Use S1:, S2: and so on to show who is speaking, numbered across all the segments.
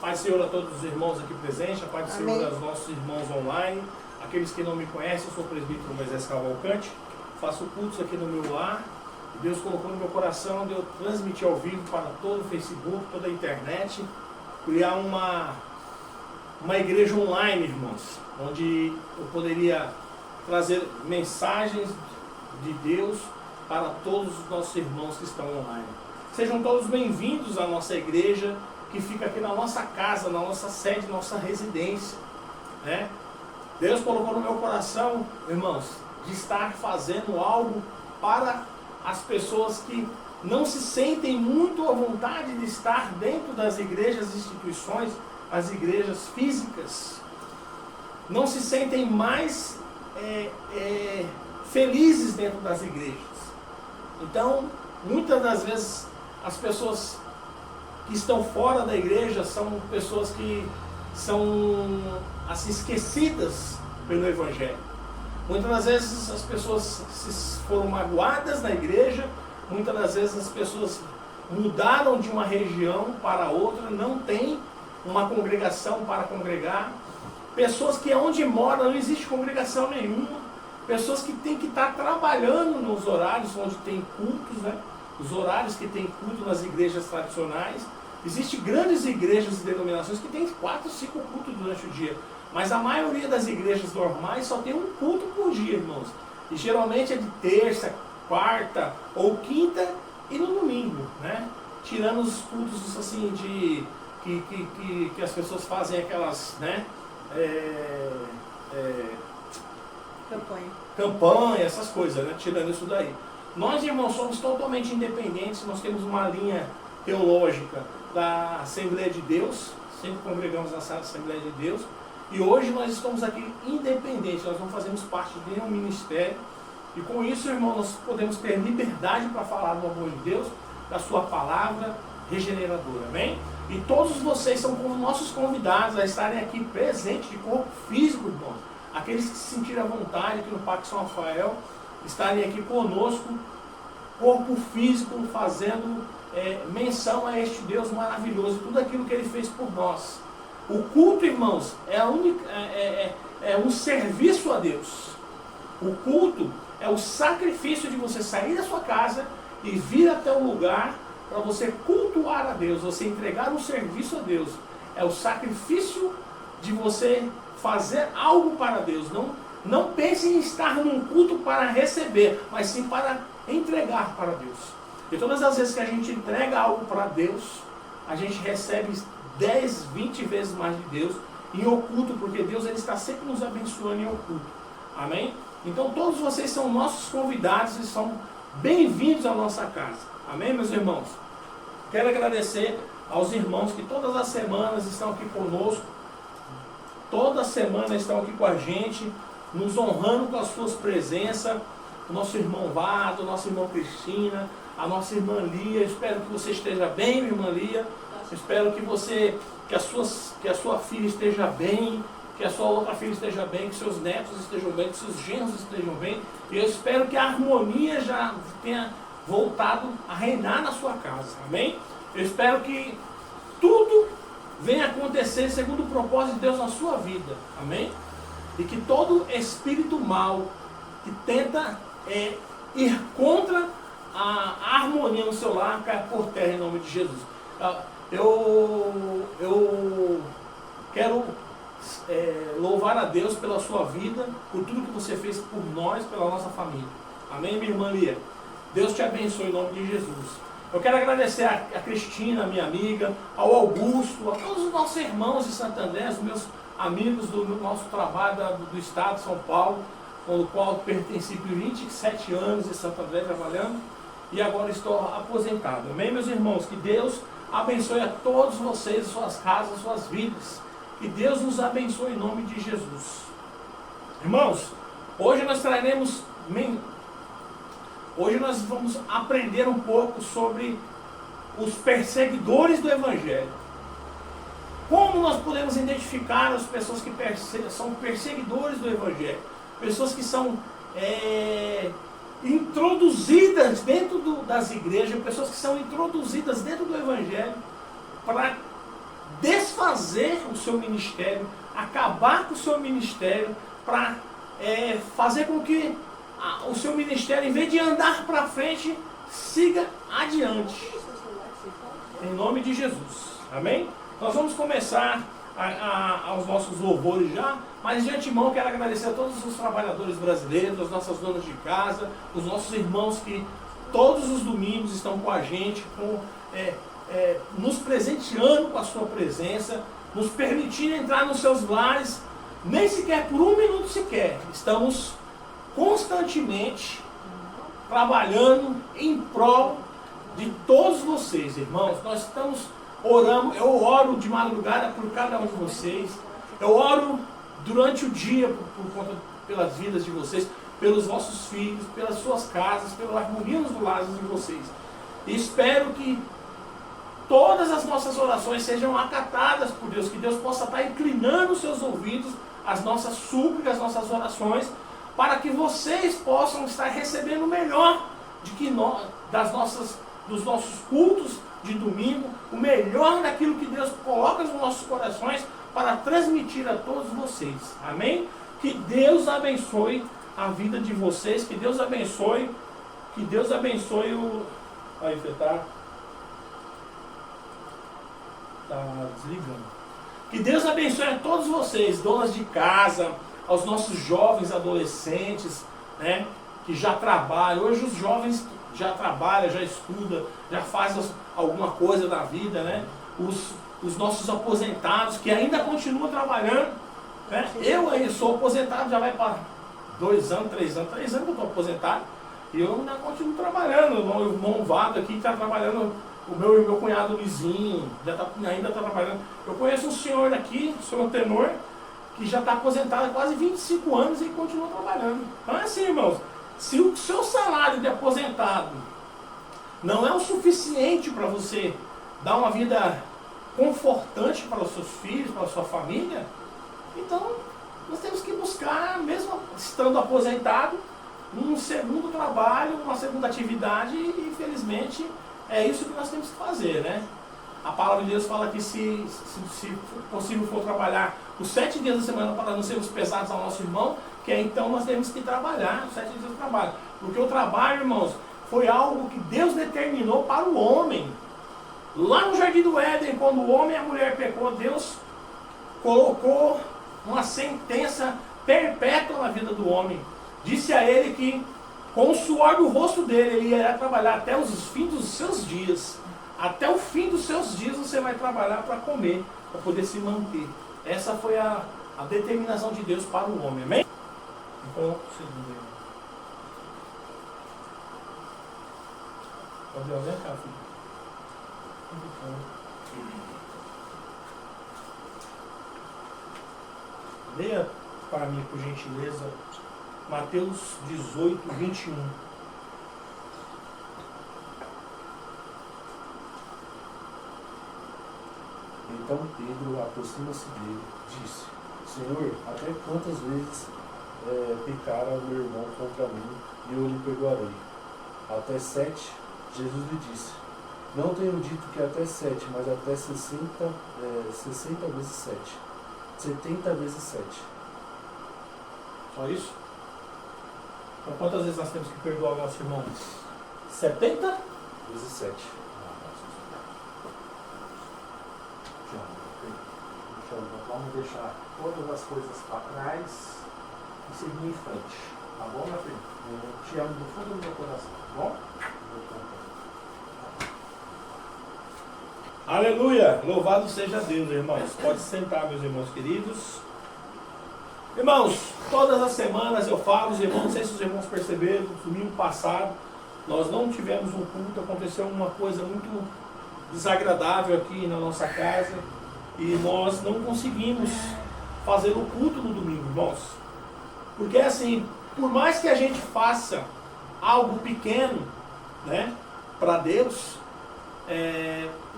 S1: Paz do Senhor a todos os irmãos aqui presentes, a paz do
S2: Amém.
S1: Senhor aos nossos irmãos online, aqueles que não me conhecem, eu sou o presbítero Moisés Cavalcante, faço cultos aqui no meu lar, e Deus colocou no meu coração de eu transmitir ao vivo para todo o Facebook, toda a internet, criar uma igreja online, irmãos, onde eu poderia trazer mensagens de Deus para todos os nossos irmãos que estão online. Sejam todos bem-vindos à nossa igreja, que fica aqui na nossa casa, na nossa sede, na nossa residência, né? Deus colocou no meu coração, irmãos, de estar fazendo algo para as pessoas que não se sentem muito à vontade de estar dentro das igrejas e instituições, as igrejas físicas, não se sentem mais felizes dentro das igrejas. Então, muitas das vezes, as pessoas que estão fora da igreja são pessoas que são assim, esquecidas pelo Evangelho. Muitas das vezes as pessoas foram magoadas na igreja, muitas das vezes as pessoas mudaram de uma região para outra, não tem uma congregação para congregar. Pessoas que onde moram não existe congregação nenhuma. Pessoas que têm que estar trabalhando nos horários onde tem cultos, né? Os horários que tem culto nas igrejas tradicionais. Existem grandes igrejas e denominações que têm 4, 5 cultos durante o dia. Mas a maioria das igrejas normais só tem um culto por dia, irmãos. E geralmente é de terça, quarta ou quinta e no domingo, né? Tirando os cultos assim de que as pessoas fazem aquelas, né? Campanha, essas coisas, né? Tirando isso daí. Nós, irmãos, somos totalmente independentes, nós temos uma linha teológica da Assembleia de Deus, sempre congregamos na Assembleia de Deus, e hoje nós estamos aqui independentes, nós não fazemos parte de nenhum ministério, e com isso, irmão, nós podemos ter liberdade para falar do amor de Deus, da sua palavra regeneradora, amém? E todos vocês são como nossos convidados a estarem aqui presentes de corpo físico, irmãos, aqueles que se sentirem à vontade aqui no Parque São Rafael, estarem aqui conosco, corpo físico, fazendo menção a este Deus maravilhoso, tudo aquilo que Ele fez por nós. O culto, irmãos, é um serviço a Deus. O culto é o sacrifício de você sair da sua casa e vir até o lugar para você cultuar a Deus, você entregar um serviço a Deus. É o sacrifício de você fazer algo para Deus. Não pense em estar num culto para receber, mas sim para entregar para Deus. E todas as vezes que a gente entrega algo para Deus, a gente recebe 10, 20 vezes mais de Deus em oculto, porque Deus ele está sempre nos abençoando em oculto. Amém? Então todos vocês são nossos convidados e são bem-vindos à nossa casa. Amém, meus irmãos? Quero agradecer aos irmãos que todas as semanas estão aqui conosco, toda semana estão aqui com a gente, nos honrando com as suas presenças. O nosso irmão Vado, o nosso irmão Cristina, a nossa irmã Lia. Espero que você esteja bem, minha irmã Lia. Espero que a sua filha esteja bem, que a sua outra filha esteja bem, que seus netos estejam bem, que seus genros estejam bem. E eu espero que a harmonia já tenha voltado a reinar na sua casa. Amém? Eu espero que tudo venha acontecer segundo o propósito de Deus na sua vida. Amém? E que todo espírito mau que tenta ir contra a harmonia no seu lar caia por terra em nome de Jesus. Eu quero louvar a Deus pela sua vida, por tudo que você fez por nós, pela nossa família. Amém, minha irmã Lia? Deus te abençoe em nome de Jesus. Eu quero agradecer a Cristina, minha amiga, ao Augusto, a todos os nossos irmãos de Santo André, os meus amigos do nosso trabalho do estado de São Paulo, com o qual pertenci por 27 anos em Santo André trabalhando, e agora estou aposentado. Amém, meus irmãos? Que Deus abençoe a todos vocês, suas casas, suas vidas. Que Deus nos abençoe em nome de Jesus. Irmãos, hoje nós vamos aprender um pouco sobre os perseguidores do Evangelho. Como nós podemos identificar as pessoas que são perseguidores do Evangelho? Pessoas que são introduzidas dentro das igrejas, pessoas que são introduzidas dentro do Evangelho para desfazer desfazer o seu ministério, acabar com o seu ministério, para fazer com que o seu ministério, em vez de andar para frente, siga adiante. Em nome de Jesus. Amém? Nós vamos começar aos nossos louvores já, mas de antemão quero agradecer a todos os trabalhadores brasileiros, as nossas donas de casa, os nossos irmãos que todos os domingos estão com a gente, nos presenteando com a sua presença, nos permitindo entrar nos seus lares, nem sequer por um minuto sequer. Estamos constantemente trabalhando em prol de todos vocês, irmãos. Nós estamos orando, eu oro de madrugada por cada um de vocês, eu oro durante o dia pelas vidas de vocês, pelos vossos filhos, pelas suas casas, pela harmonia nos lares de vocês. E espero que todas as nossas orações sejam acatadas por Deus, que Deus possa estar inclinando os seus ouvidos às nossas súplicas, às nossas orações, para que vocês possam estar recebendo o melhor dos nossos cultos de domingo, o melhor daquilo que Deus coloca nos nossos corações para transmitir a todos vocês. Amém? Que Deus abençoe a vida de vocês, que Deus abençoe o... Aí, você tá desligando. Que Deus abençoe a todos vocês, donas de casa, aos nossos jovens adolescentes, né, que já trabalham. Hoje os jovens já trabalham, já estudam, já fazem alguma coisa da vida, né? Os nossos aposentados que ainda continuam trabalhando, né? Eu aí sou aposentado, já vai para 2 anos, 3 anos que eu estou aposentado, e eu ainda continuo trabalhando. O meu irmão Vado aqui está trabalhando, o meu cunhado Luizinho ainda está trabalhando. Eu conheço um senhor aqui, o senhor Tenor, que já está aposentado há quase 25 anos e continua trabalhando. Então é assim, irmãos, se o seu salário de aposentado não é o suficiente para você dar uma vida confortante para os seus filhos, para a sua família, então nós temos que buscar, mesmo estando aposentado, um segundo trabalho, uma segunda atividade, e infelizmente é isso que nós temos que fazer, né? A palavra de Deus fala que se possível for trabalhar os 7 dias da semana para não sermos pesados ao nosso irmão, que então nós temos que trabalhar os 7 dias do trabalho. Porque o trabalho, irmãos, foi algo que Deus determinou para o homem. Lá no Jardim do Éden, quando o homem e a mulher pecou, Deus colocou uma sentença perpétua na vida do homem. Disse a ele que com o suor do rosto dele ele irá trabalhar até os fins dos seus dias. Até o fim dos seus dias você vai trabalhar para comer, para poder se manter. Essa foi a determinação de Deus para o homem, amém? Então, segundo aí. Gabriel, vem cá, filho. Leia para mim, por gentileza, Mateus 18, 21.
S2: Então Pedro, aproxima-se dele, disse: Senhor, até quantas vezes pecara o meu irmão contra mim e eu lhe perdoarei? Até 7? Jesus lhe disse: Não tenho dito que até 7, mas até 60 vezes 7. 70 vezes 7.
S1: Só isso? Então quantas vezes nós temos que perdoar o nosso irmão? 70?
S2: Vezes 7.
S1: Vamos deixar todas as coisas para trás e seguir em frente. Tá bom, meu filho? Eu te amo do fundo do meu coração, tá bom? Aleluia! Louvado seja Deus, irmãos. Pode sentar, meus irmãos queridos. Irmãos, todas as semanas eu falo, os irmãos, não sei se os irmãos perceberam, domingo passado nós não tivemos um culto, aconteceu uma coisa muito desagradável aqui na nossa casa. E nós não conseguimos fazer o culto no domingo, irmãos. Porque assim, por mais que a gente faça algo pequeno, né, para Deus,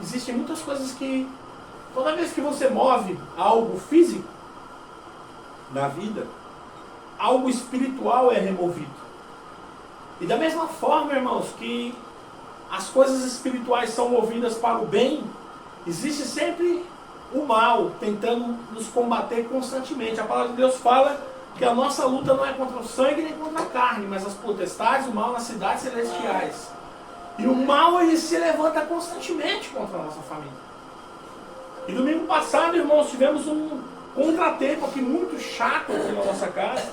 S1: existem muitas coisas que, toda vez que você move algo físico na vida, algo espiritual é removido. E da mesma forma, irmãos, que as coisas espirituais são movidas para o bem, existe sempre o mal tentando nos combater constantemente. A palavra de Deus fala que a nossa luta não é contra o sangue nem contra a carne, mas as potestades, o mal nas cidades celestiais. E o mal, ele se levanta constantemente contra a nossa família. E domingo passado, irmãos, tivemos um contratempo aqui muito chato aqui na nossa casa,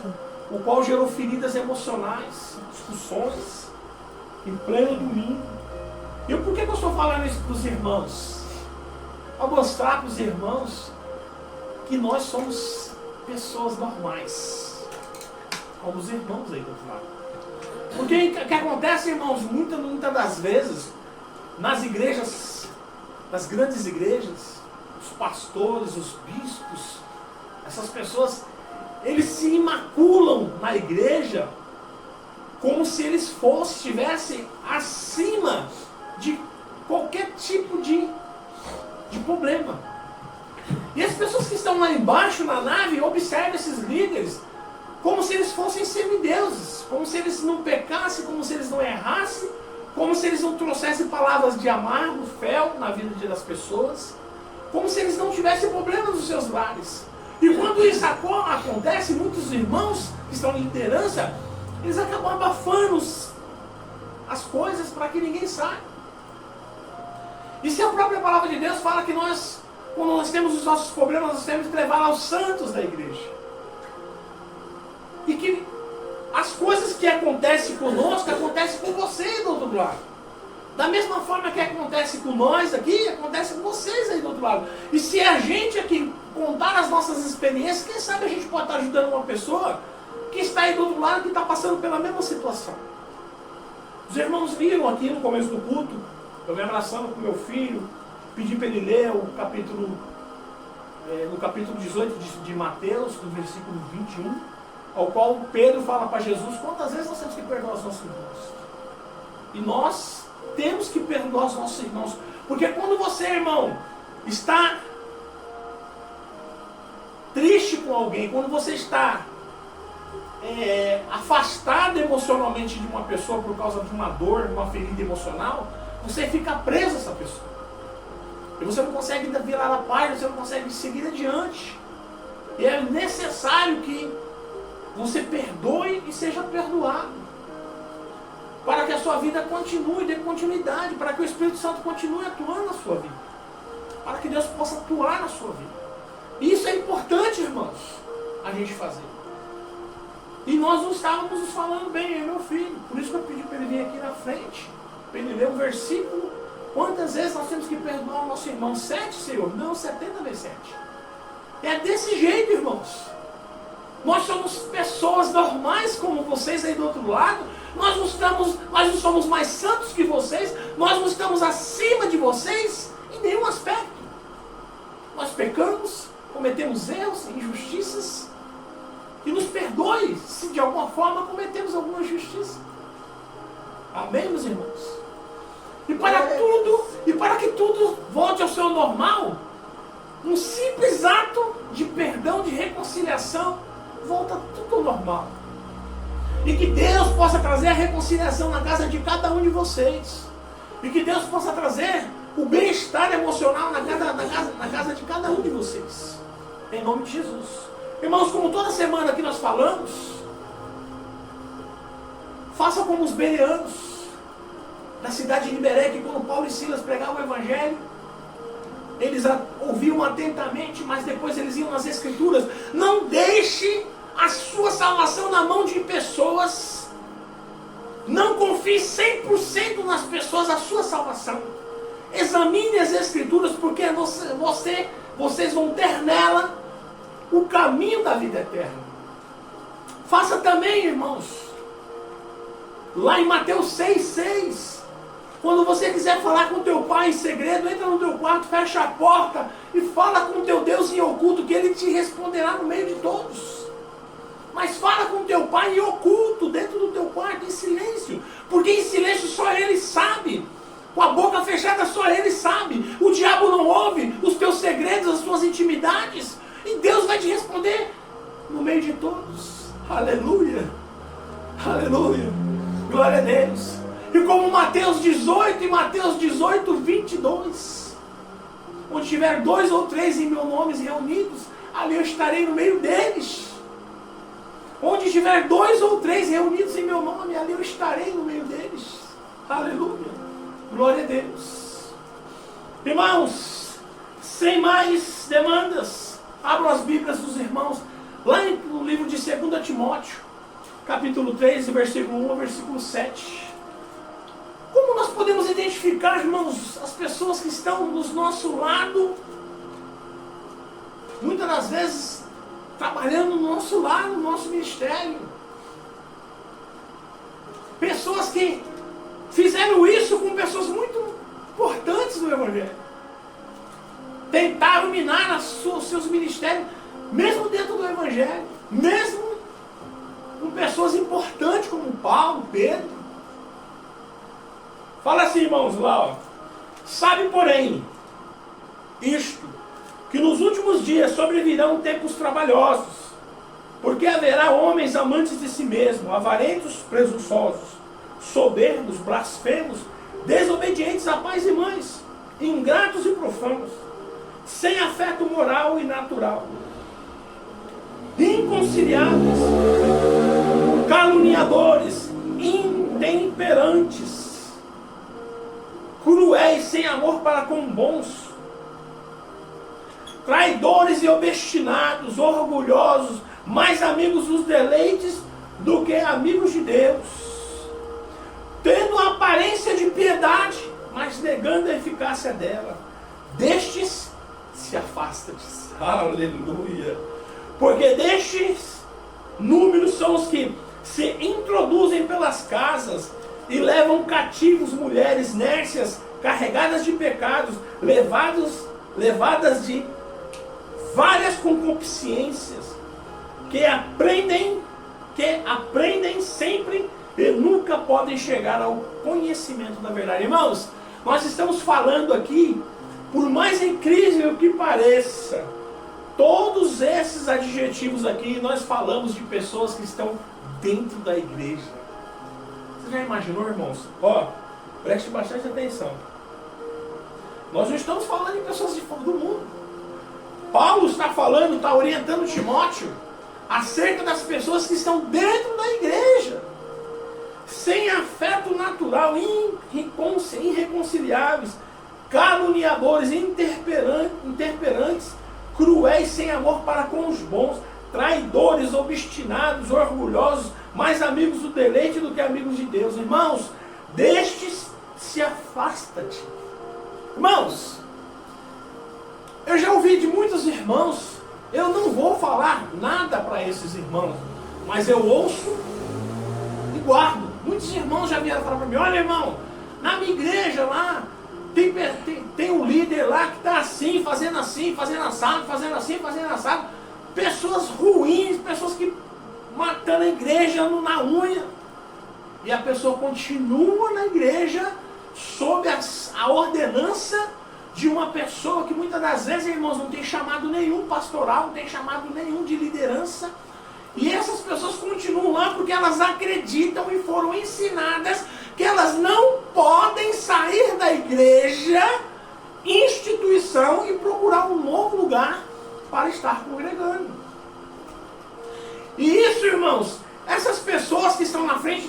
S1: o qual gerou feridas emocionais, discussões, em pleno domingo. E por que eu estou falando isso para os irmãos? Para mostrar para os irmãos que nós somos pessoas normais, como os irmãos aí do outro lado. Porque o que acontece, irmãos, muitas das vezes, nas igrejas, nas grandes igrejas, os pastores, os bispos, essas pessoas, eles se imaculam na igreja como se eles estivessem acima de qualquer tipo de problema. E as pessoas que estão lá embaixo na nave observam esses líderes como se eles fossem semideuses, como se eles não pecassem, como se eles não errassem, como se eles não trouxessem palavras de amargo, fel na vida das pessoas, como se eles não tivessem problemas nos seus lares. E quando isso acontece, muitos irmãos que estão em liderança, eles acabam abafando as coisas para que ninguém saiba. E se a própria palavra de Deus fala que nós, quando nós temos os nossos problemas, nós temos que levar aos santos da igreja. E que as coisas que acontecem conosco, acontecem com vocês do outro lado. Da mesma forma que acontece com nós aqui, acontece com vocês aí do outro lado. E se a gente aqui contar as nossas experiências, quem sabe a gente pode estar ajudando uma pessoa que está aí do outro lado, que está passando pela mesma situação. Os irmãos viram aqui no começo do culto, eu me abraçando com meu filho, pedi para ele ler o capítulo, no capítulo 18 de Mateus, no versículo 21, ao qual Pedro fala para Jesus quantas vezes nós temos que perdoar os nossos irmãos. E nós temos que perdoar os nossos irmãos. Porque quando você, irmão, está triste com alguém, quando você está afastado emocionalmente de uma pessoa por causa de uma dor, de uma ferida emocional, você fica preso a essa pessoa. E você não consegue virar a página, você não consegue seguir adiante. E é necessário que você perdoe e seja perdoado, para que a sua vida continue, dê continuidade, para que o Espírito Santo continue atuando na sua vida, para que Deus possa atuar na sua vida. E isso é importante, irmãos, a gente fazer. E nós não estávamos nos falando bem, eu e meu filho, por isso que eu pedi para ele vir aqui na frente, para ele ler um versículo. Quantas vezes nós temos que perdoar o nosso irmão? 7, Senhor? Não, 70 vezes 7. É desse jeito, irmãos. Nós somos pessoas normais como vocês aí do outro lado. Nós não somos mais santos que vocês. Nós não estamos acima de vocês em nenhum aspecto. Nós pecamos, cometemos erros, injustiças. E nos perdoe se de alguma forma cometemos alguma injustiça. Amém, meus irmãos? E para que tudo volte ao seu normal, um simples ato de perdão, de reconciliação, volta tudo ao normal. E que Deus possa trazer a reconciliação na casa de cada um de vocês. E que Deus possa trazer o bem-estar emocional na casa de cada um de vocês. Em nome de Jesus. Irmãos, como toda semana que nós falamos, faça como os bereanos da cidade de Liberé, que quando Paulo e Silas pregavam o Evangelho, eles ouviam atentamente, mas depois eles iam nas Escrituras. Não deixe a sua salvação na mão de pessoas. Não confie 100% nas pessoas a sua salvação. Examine as Escrituras, porque vocês vão ter nela o caminho da vida eterna. Faça também, irmãos, lá em Mateus 6,6. Quando você quiser falar com teu pai em segredo, entra no teu quarto, fecha a porta e fala com teu Deus em oculto, que ele te responderá no meio de todos. Mas fala com teu pai em oculto, dentro do teu quarto, em silêncio. Porque em silêncio só ele sabe. Com a boca fechada só ele sabe. O diabo não ouve os teus segredos, as tuas intimidades. E Deus vai te responder no meio de todos. Aleluia. Aleluia. Glória a Deus. E como Mateus 18 e Mateus 18, 22. Onde tiver 2 ou 3 em meu nome reunidos, ali eu estarei no meio deles. Onde tiver 2 ou 3 reunidos em meu nome, ali eu estarei no meio deles. Aleluia. Glória a Deus. Irmãos, sem mais demandas, abram as Bíblias dos irmãos, lá no livro de 2 Timóteo, capítulo 3, versículo 1 ao versículo 7. Como nós podemos identificar, irmãos, as pessoas que estão do nosso lado, muitas das vezes trabalhando no nosso lado, no nosso ministério? Pessoas que fizeram isso com pessoas muito importantes do Evangelho. Tentaram minar os seus ministérios, mesmo dentro do Evangelho, mesmo com pessoas importantes como Paulo, Pedro. Fala assim, irmãos, lá, ó. Sabe, porém, isto, que nos últimos dias sobrevirão tempos trabalhosos, porque haverá homens amantes de si mesmos, avarentos, presunçosos, soberbos, blasfemos, desobedientes a pais e mães, ingratos e profanos, sem afeto moral e natural, inconciliáveis, caluniadores, intemperantes, cruéis, sem amor para com bons, traidores e obstinados, orgulhosos, mais amigos dos deleites do que amigos de Deus, tendo a aparência de piedade, mas negando a eficácia dela. Destes se afasta-te. Aleluia. Porque destes números são os que se introduzem pelas casas e levam cativos mulheres nércias, carregadas de pecados, levadas de várias concupiscências, que aprendem sempre e nunca podem chegar ao conhecimento da verdade. Irmãos, nós estamos falando aqui, por mais incrível que pareça, todos esses adjetivos aqui, nós falamos de pessoas que estão dentro da igreja. Você já imaginou, irmãos? Ó, preste bastante atenção. Nós não estamos falando de pessoas de fora do mundo. Paulo está falando, está orientando Timóteo acerca das pessoas que estão dentro da igreja, sem afeto natural, irreconciliáveis, caluniadores, intemperantes, cruéis, sem amor para com os bons, traidores, obstinados, orgulhosos, mais amigos do deleite do que amigos de Deus. Irmãos, destes se afasta-te. Irmãos, eu já ouvi de muitos irmãos, eu não vou falar nada para esses irmãos, mas eu ouço e guardo. Muitos irmãos já vieram falar para mim: olha, irmão, na minha igreja lá, tem um líder lá que está assim, fazendo assado, fazendo assim, fazendo assado. Pessoas ruins, pessoas que matando a igreja na unha. E a pessoa continua na igreja sob a ordenança de uma pessoa que muitas das vezes, irmãos, não tem chamado nenhum pastoral, não tem chamado nenhum de liderança. E essas pessoas continuam lá porque elas acreditam e foram ensinadas que elas não podem sair da igreja, instituição, e procurar um novo lugar para estar congregando. E isso, irmãos, essas pessoas que estão na frente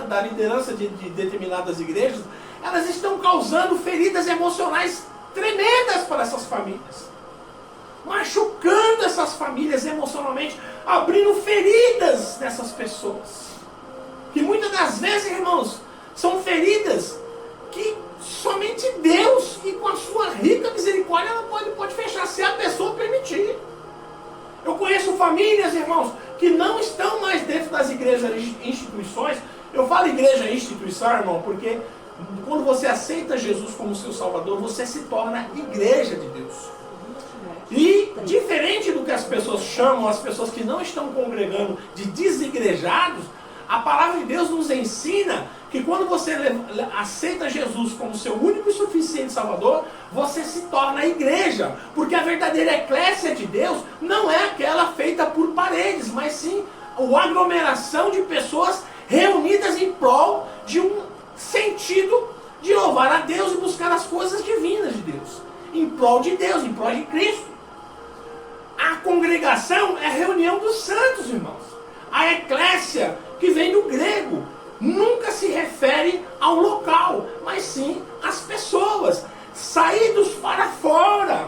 S1: da liderança de determinadas igrejas, elas estão causando feridas emocionais tremendas para essas famílias, machucando essas famílias emocionalmente, abrindo feridas nessas pessoas, que muitas das vezes, irmãos, são feridas que somente Deus, e com a sua rica misericórdia, ela pode fechar, se a pessoa permitir. Eu conheço famílias, irmãos, que não estão mais dentro das igrejas e instituições. Eu falo igreja e instituição, irmão, porque quando você aceita Jesus como seu Salvador, você se torna igreja de Deus. E diferente do que as pessoas chamam, as pessoas que não estão congregando, de desigrejados, a palavra de Deus nos ensina que quando você aceita Jesus como seu único e suficiente Salvador, você se torna igreja. Porque a verdadeira eclésia de Deus não é aquela feita por paredes, mas sim a aglomeração de pessoas reunidas em prol de um sentido de louvar a Deus e buscar as coisas divinas de Deus. em prol de Deus, em prol de Cristo. A congregação é a reunião dos santos, irmãos. A eclésia, que vem do grego, nunca se refere ao local, mas sim às pessoas, saídos para fora.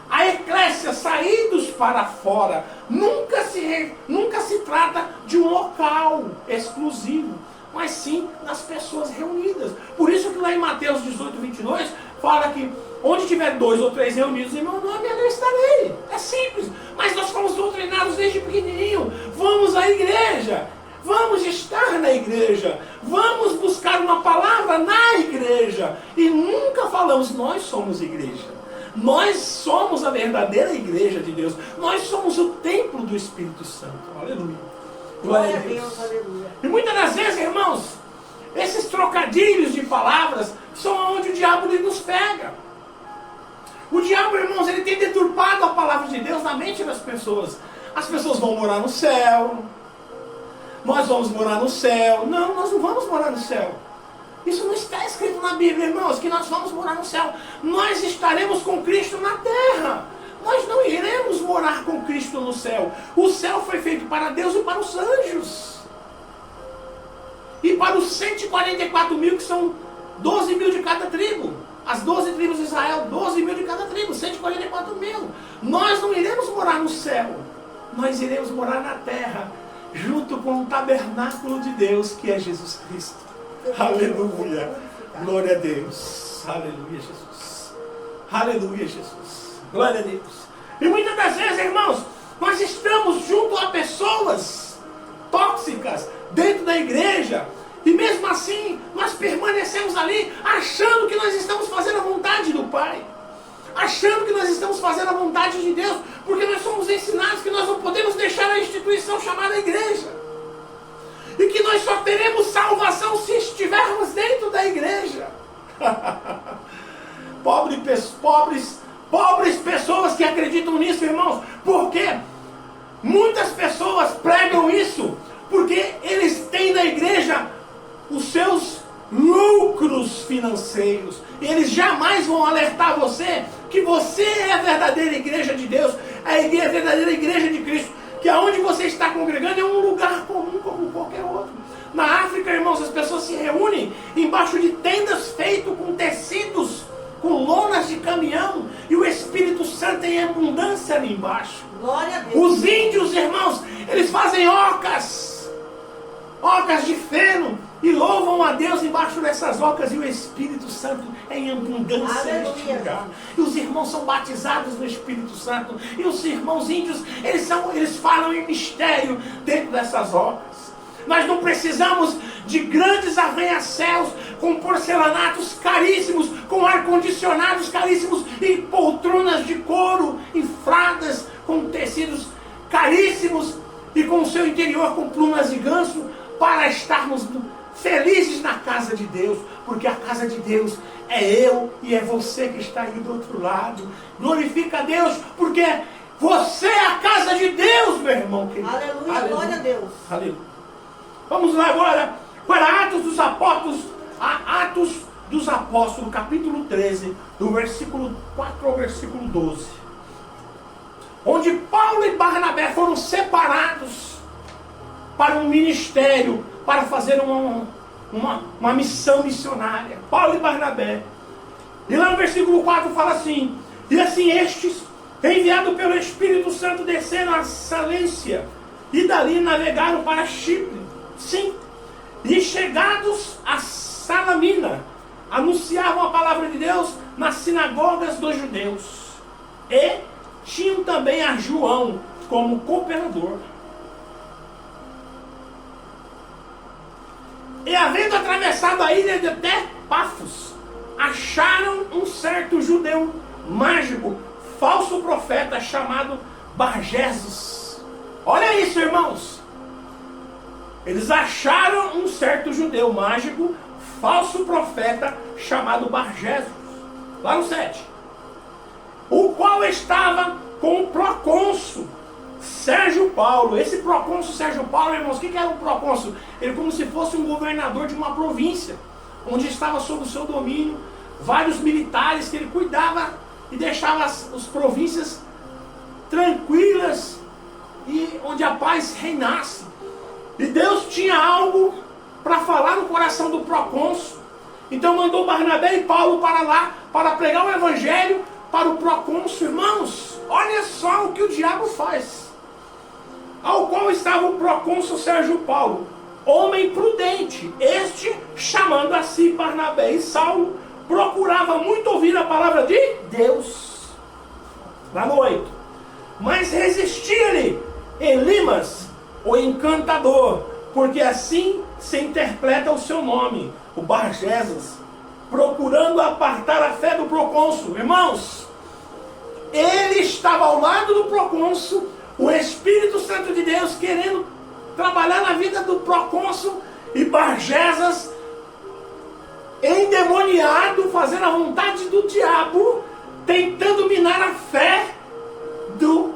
S1: A eclésia, saídos para fora, nunca se trata de um local exclusivo, mas sim das pessoas reunidas. Por isso que lá em Mateus 18, 22, fala que onde tiver 2 ou 3 reunidos em meu nome, eu estarei. É simples, mas nós fomos doutrinados desde pequenininho. Vamos à igreja, vamos estar na igreja, vamos buscar uma palavra na igreja. E nunca falamos, nós somos igreja. Nós somos a verdadeira igreja de Deus. Nós somos o templo do Espírito Santo. Aleluia. Glória a Deus.
S3: Aleluia.
S1: E muitas das vezes, irmãos, esses trocadilhos de palavras são onde o diabo nos pega. O diabo, irmãos, ele tem deturpado a palavra de Deus na mente das pessoas. As pessoas vão morar no céu. Nós vamos morar no céu. Não, nós não vamos morar no céu. Isso não está escrito na Bíblia, irmãos, que nós vamos morar no céu. Nós estaremos com Cristo na terra. Nós não iremos morar com Cristo no céu. O céu foi feito para Deus e para os anjos. E para os 144 mil, que são 12 mil de cada tribo. As 12 tribos de Israel, 12 mil de cada tribo, 144 mil. Nós não iremos morar no céu. Nós iremos morar na terra, junto com o tabernáculo de Deus, que é Jesus Cristo. Aleluia. Glória a Deus. Aleluia, Jesus. Aleluia, Jesus. Glória a Deus. E muitas das vezes, irmãos, nós estamos junto a pessoas tóxicas dentro da igreja. E mesmo assim, nós permanecemos ali achando que nós estamos fazendo a vontade do Pai. Achando que nós estamos fazendo a vontade de Deus. Porque nós somos ensinados que nós não podemos deixar a instituição chamada igreja. E que nós só teremos salvação se estivermos dentro da igreja. Pobres pessoas que acreditam nisso, irmãos. Porque muitas pessoas pregam isso. Porque eles têm na igreja os seus lucros financeiros. Eles jamais vão alertar você que você é a verdadeira igreja de Deus. A verdadeira igreja de Cristo. Que aonde você está congregando é um lugar comum como qualquer outro. Na África, irmãos, as pessoas se reúnem embaixo de tendas feitas com tecidos, com lonas de caminhão, e o Espírito Santo em abundância ali embaixo.
S3: Glória a Deus.
S1: Os índios, irmãos, eles fazem ocas de feno, e louvam a Deus embaixo dessas ocas, e o Espírito Santo em abundância neste lugar. E os irmãos são batizados no Espírito Santo. E os irmãos índios, eles falam em mistério dentro dessas ocas. Nós não precisamos de grandes arranha-céus com porcelanatos caríssimos, com ar-condicionados caríssimos e poltronas de couro infladas com tecidos caríssimos e com o seu interior com plumas de ganso, para estarmos felizes na casa de Deus, porque a casa de Deus é eu e é você que está aí do outro lado. Glorifica a Deus, porque você é a casa de Deus, meu irmão querido.
S3: Aleluia,
S1: Aleluia. Glória
S3: a Deus.
S1: Aleluia. Vamos lá agora para Atos dos Apóstolos, capítulo 13, do versículo 4 ao versículo 12. Onde Paulo e Barnabé foram separados para um ministério, para fazer uma missão missionária. Paulo e Barnabé. E lá no versículo 4 fala assim: e assim estes, enviado pelo Espírito Santo, desceram a Salência, e dali navegaram para Chipre. Sim. E chegados a Salamina, anunciavam a palavra de Deus nas sinagogas dos judeus. E tinham também a João como cooperador. E havendo atravessado a ilha de até Pafos, acharam um certo judeu mágico, falso profeta, chamado Barjesus. Olha isso, irmãos. Eles acharam um certo judeu mágico, falso profeta, chamado Barjesus. Lá no 7. O qual estava com o procônsul Sérgio Paulo. Esse procônsul Sérgio Paulo, irmãos, o que era um procônsul? Ele como se fosse um governador de uma província, onde estava sob o seu domínio vários militares que ele cuidava e deixava as províncias tranquilas e onde a paz reinasse. E Deus tinha algo para falar no coração do procônsul. Então mandou Barnabé e Paulo para lá, para pregar o evangelho para o procônsul. Irmãos, olha só o que o diabo faz. Ao qual estava o procônsul Sérgio Paulo, homem prudente, este, chamando a si Barnabé e Saulo, procurava muito ouvir a palavra de Deus. Lá no 8. Mas resistia-lhe Elimas, o encantador, porque assim se interpreta o seu nome, o Bargesas, procurando apartar a fé do procônsul. Irmãos, ele estava ao lado do procônsul, o Espírito Santo de Deus querendo trabalhar na vida do procônsul, e Bargesas, endemoniado, fazendo a vontade do diabo, tentando minar a fé do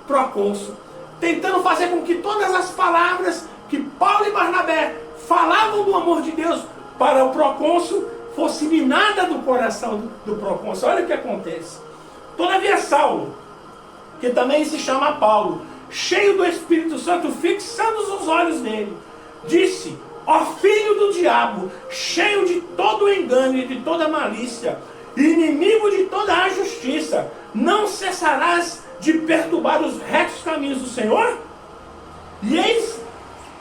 S1: procônsul, tentando fazer com que todas as palavras que Paulo e Barnabé falavam do amor de Deus para o procônsul fosse minada do coração do procônsul. Olha o que acontece. Todavia Saulo, que também se chama Paulo, cheio do Espírito Santo, fixando os olhos nele, disse: ó filho do diabo, cheio de todo o engano e de toda malícia, inimigo de toda a justiça, não cessarás de perturbar os retos caminhos do Senhor? E eis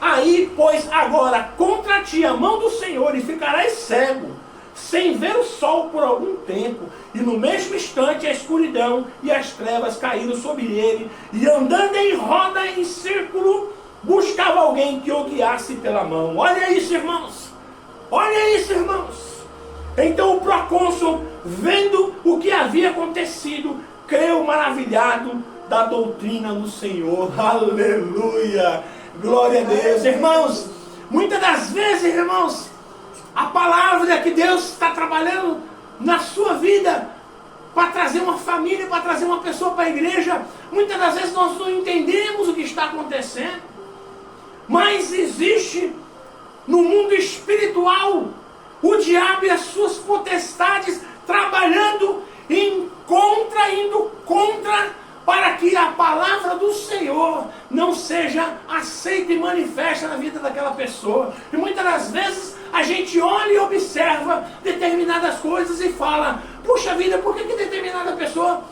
S1: aí, pois, agora contra ti a mão do Senhor, e ficarás cego, sem ver o sol por algum tempo. E no mesmo instante a escuridão e as trevas caíram sobre ele, e andando em roda em círculo, buscava alguém que o guiasse pela mão. Olha isso, irmãos. Olha isso, irmãos. Então o procônsul, vendo o que havia acontecido, creu maravilhado da doutrina do Senhor. Aleluia. Glória a Deus. Irmãos, muitas das vezes, irmãos, a palavra que Deus está trabalhando na sua vida para trazer uma família, para trazer uma pessoa para a igreja, muitas das vezes nós não entendemos o que está acontecendo. Mas existe no mundo espiritual o diabo e as suas potestades trabalhando indo contra, para que a palavra do Senhor não seja aceita e manifesta na vida daquela pessoa. E muitas das vezes a gente olha e observa determinadas coisas e fala: puxa vida, por que determinada pessoa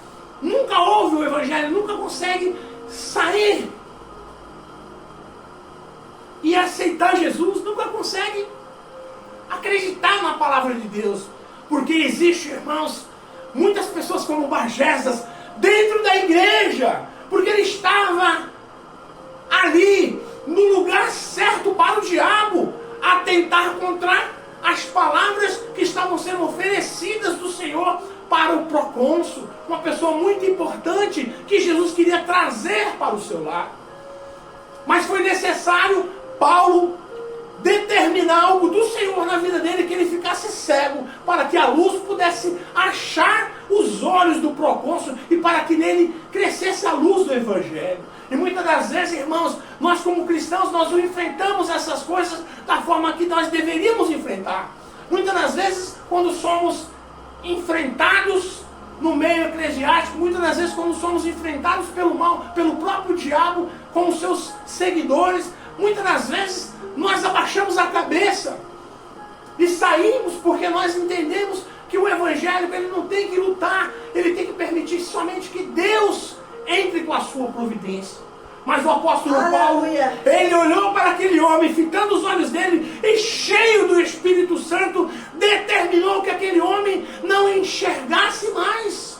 S1: nunca ouve o evangelho, nunca consegue sair e aceitar Jesus, nunca consegue acreditar na palavra de Deus? Porque existe, irmãos, muitas pessoas como Bargesas dentro da igreja, porque ele estava ali no lugar certo para o diabo atentar contra as palavras que estavam sendo oferecidas do Senhor para o procônsul, uma pessoa muito importante que Jesus queria trazer para o seu lar. Mas foi necessário Paulo determinar algo do Senhor na vida dele, que ele ficasse cego, para que a luz pudesse achar os olhos do procônsul e para que nele crescesse a luz do evangelho. E muitas das vezes, irmãos, nós como cristãos, nós não enfrentamos essas coisas da forma que nós deveríamos enfrentar. Muitas das vezes, quando somos enfrentados no meio eclesiástico, muitas das vezes quando somos enfrentados pelo mal, pelo próprio diabo, com os seus seguidores, muitas das vezes nós abaixamos a cabeça e saímos, porque nós entendemos que o evangelho, ele não tem que lutar, ele tem que permitir somente que Deus entre com a sua providência. Mas o apóstolo Paulo, ele olhou para aquele homem, ficando os olhos dele, e cheio do Espírito Santo, determinou que aquele homem não enxergasse mais,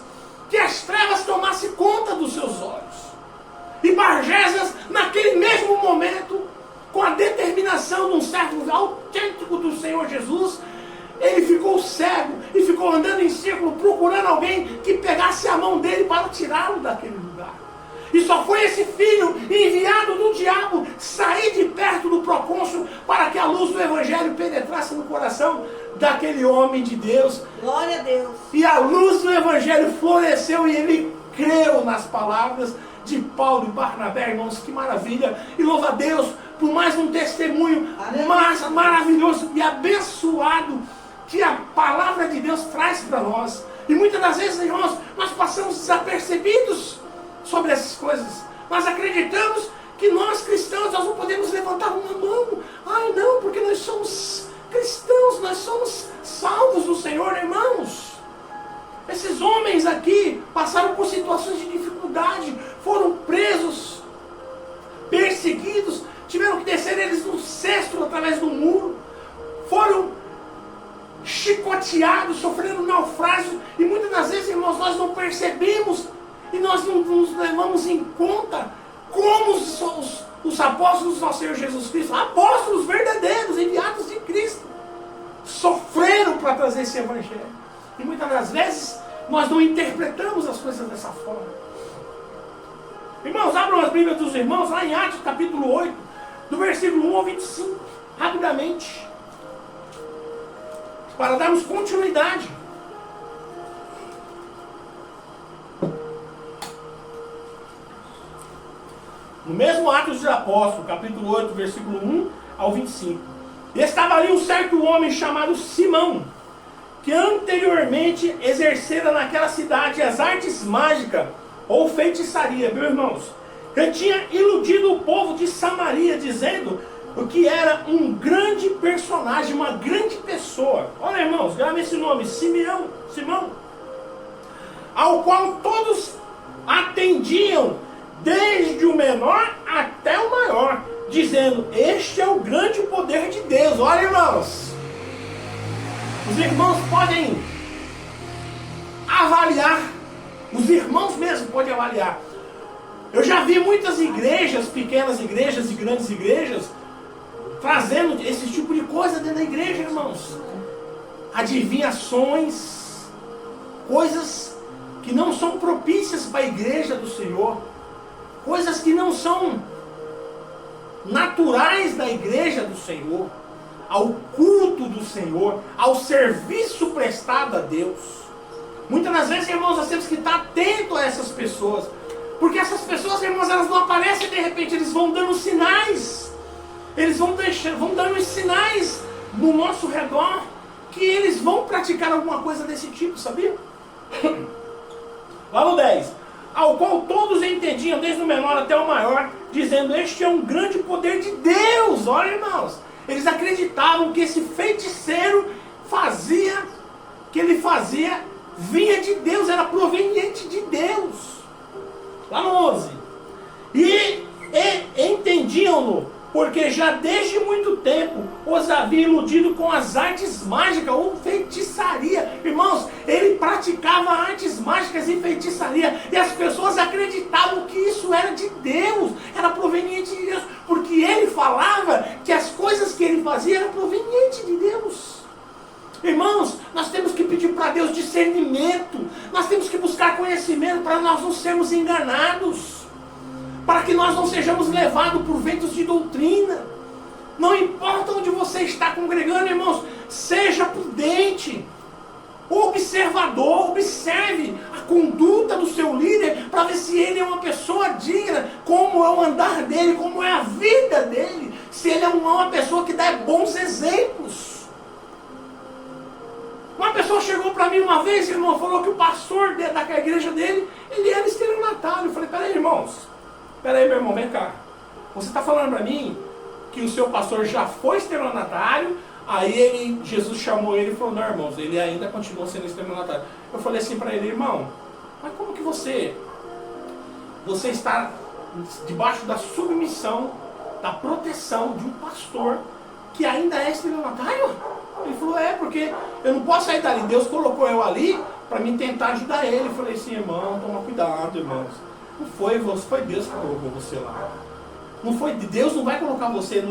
S1: que as trevas tomassem conta dos seus olhos. E Bargesas, naquele mesmo momento, com a determinação de um servo autêntico do Senhor Jesus, ele ficou cego e ficou andando em círculo, procurando alguém que pegasse a mão dele para tirá-lo daquele lugar. E só foi esse filho enviado do diabo sair de perto do procônsul para que a luz do evangelho penetrasse no coração daquele homem de Deus.
S3: Glória a Deus.
S1: E a luz do evangelho floresceu e ele creu nas palavras de Paulo e Barnabé, irmãos. Que maravilha! E louva a Deus por mais um testemunho maravilhoso e abençoado que a palavra de Deus traz para nós. E muitas das vezes, irmãos, nós passamos desapercebidos sobre essas coisas. Nós acreditamos que nós cristãos, nós não podemos levantar uma mão. Ai não, porque nós somos cristãos, nós somos salvos do Senhor, irmãos. Esses homens aqui passaram por situações de dificuldade, foram presos, perseguidos, tiveram que descer eles no cesto através do muro, foram chicoteados, sofrendo naufrágio, e muitas das vezes, irmãos, nós não percebemos e nós não nos levamos em conta como os apóstolos do nosso Senhor Jesus Cristo, apóstolos verdadeiros, enviados de Cristo, sofreram para trazer esse evangelho. E muitas das vezes nós não interpretamos as coisas dessa forma. Irmãos, abram as Bíblias dos irmãos lá em Atos capítulo 8, do versículo 1 ao 25, rapidamente, para darmos continuidade. No mesmo Atos dos Apóstolos, capítulo 8, versículo 1 ao 25. E estava ali um certo homem chamado Simão, que anteriormente exercera naquela cidade as artes mágicas ou feitiçaria, meus irmãos, que tinha iludido o povo de Samaria, dizendo que era um grande personagem, uma grande pessoa. Olha, irmãos, grave esse nome, Simão, ao qual todos atendiam, desde o menor até o maior, dizendo: este é o grande poder de Deus. Olha, irmãos, os irmãos podem avaliar, os irmãos mesmo podem avaliar. Eu já vi muitas igrejas, pequenas igrejas e grandes igrejas, trazendo esse tipo de coisa dentro da igreja, irmãos. Adivinhações, coisas que não são propícias para a igreja do Senhor, coisas que não são naturais da igreja do Senhor, ao culto do Senhor, ao serviço prestado a Deus. Muitas das vezes, irmãos, nós temos que estar atento a essas pessoas, porque essas pessoas, irmãos, elas não aparecem de repente, eles vão dando sinais, eles vão dando sinais no nosso redor, que eles vão praticar alguma coisa desse tipo, sabia? Lá no 10, ao qual todos entendiam, desde o menor até o maior, dizendo: este é um grande poder de Deus. Olha, irmãos, eles acreditavam que esse feiticeiro vinha de Deus, era proveniente de Deus. Lá no 11, e entendiam-no, porque já desde muito tempo os havia iludido com as artes mágicas ou feitiçaria. Irmãos, ele praticava artes mágicas e feitiçaria, e as pessoas acreditavam que isso era de Deus, era proveniente de Deus, porque ele falava que as coisas que ele fazia eram provenientes de Deus. Irmãos, nós temos que pedir para Deus discernimento, nós temos que buscar conhecimento para nós não sermos enganados, para que nós não sejamos levados por ventos de doutrina. Não importa onde você está congregando, irmãos, seja prudente, observador, observe a conduta do seu líder, para ver se ele é uma pessoa digna, como é o andar dele, como é a vida dele, se ele é uma pessoa que dá bons exemplos. Uma pessoa chegou para mim uma vez, irmão, falou que o pastor da igreja dele, ele era estelionatário. Eu falei: peraí, irmãos, peraí, meu irmão, vem cá. Você está falando para mim que o seu pastor já foi estelionatário? Aí Jesus chamou ele e falou: não, irmãos, ele ainda continua sendo estelionatário. Eu falei assim para ele: irmão, mas como que você está debaixo da submissão, da proteção de um pastor que ainda é estelionatário? Ele falou: é, porque eu não posso sair dali. Deus colocou eu ali para mim tentar ajudar ele. Eu falei assim: irmão, toma cuidado, irmãos. Não foi Deus que colocou você lá. Não foi, Deus não vai colocar você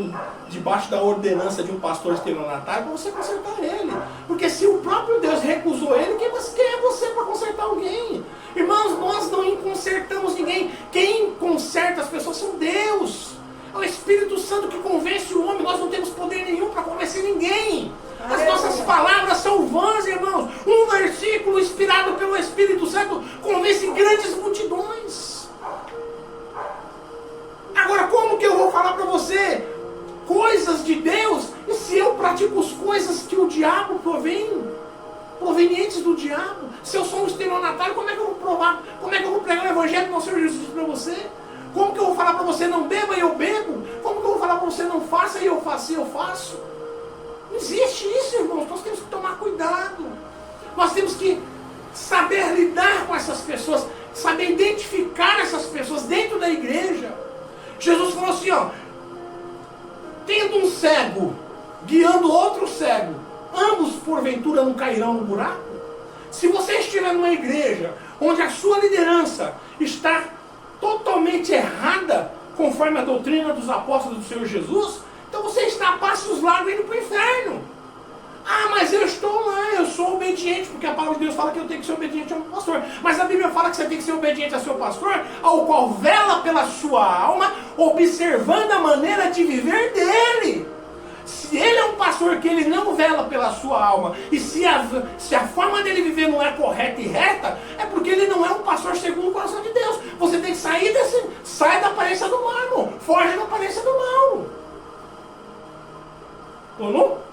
S1: debaixo da ordenança de um pastor estelionatário para você consertar ele. Porque se o próprio Deus recusou ele, quem é você para consertar alguém? Irmãos, nós não consertamos ninguém. Quem conserta as pessoas são Deus. É o Espírito Santo que convence o homem. Nós não temos poder nenhum para convencer ninguém. As nossas palavras são vãs, irmãos. Um versículo inspirado pelo Espírito Santo convence grandes multidões. Agora, como que eu vou falar para você coisas de Deus, e se eu pratico as coisas que o diabo provém? provenientes do diabo. Se eu sou um estelionatário, como é que eu vou provar? Como é que eu vou pregar o evangelho do nosso Senhor Jesus para você? Como que eu vou falar para você não beba e eu bebo? Como que eu vou falar para você não faça e eu faço e eu faço? Não existe isso, irmãos. Nós temos que tomar cuidado. Nós temos que saber lidar com essas pessoas, saber identificar essas pessoas dentro da igreja. Jesus falou assim, ó, tendo um cego guiando outro cego, ambos porventura não cairão no buraco? Se você estiver numa igreja onde a sua liderança está totalmente errada, conforme a doutrina dos apóstolos do Senhor Jesus, então você está a passos largos indo para o inferno. Ah, mas eu estou lá, eu sou obediente, porque a palavra de Deus fala que eu tenho que ser obediente ao meu pastor. Mas a Bíblia fala que você tem que ser obediente ao seu pastor, ao qual vela pela sua alma, observando a maneira de viver dele. Se ele é um pastor que ele não vela pela sua alma, e se a forma dele viver não é correta e reta, é porque ele não é um pastor segundo o coração de Deus. Você tem que sai da aparência do mal, irmão. Foge da aparência do mal. Ou não?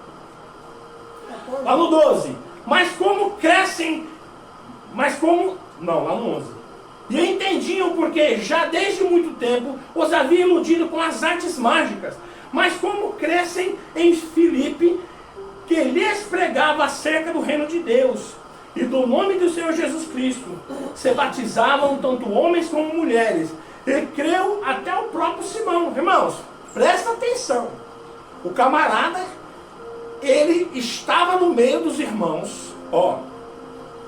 S1: Lá no 12. Lá no 11. E entendiam porque já desde muito tempo os havia iludido com as artes mágicas. Mas como crescem em Filipe, que lhes pregava acerca do reino de Deus e do nome do Senhor Jesus Cristo, se batizavam tanto homens como mulheres, e creu até o próprio Simão. Irmãos, presta atenção. O camarada, ele estava no meio dos irmãos, ó,